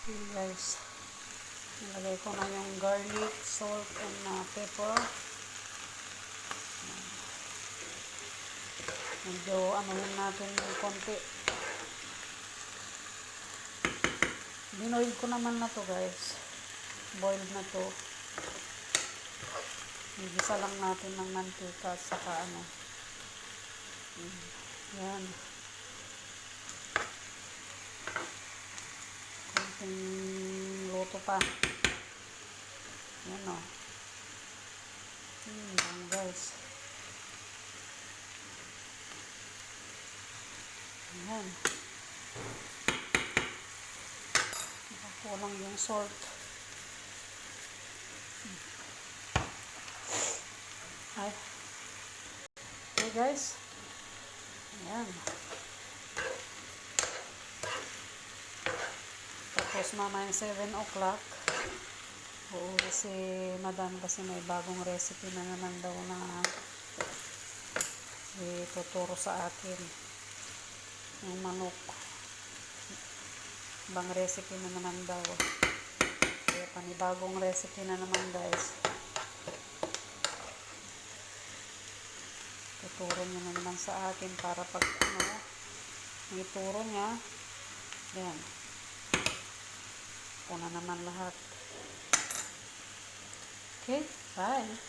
Ayan guys, nilagay ko na yung garlic, salt, and pepper. Medyo anuhin natin yung konti. Binoil ko naman na to guys. Boiled na to. Igisa lang natin ng mantika saka ano. Yan. Konting luto pa. Yan o. Yan guys. Yan. Kulang yung salt. Ay. Okay guys. Ayan. Tapos mamaya 7 o'clock. Uuwi si madam kasi may bagong recipe na naman daw na ituturo sa akin. Yung manok. Bang recipe na naman daw. Kaya panibagong recipe na naman guys. Tuturo niya na naman sa akin para pag ituro niya. Yan. Una naman lahat. Okay, bye.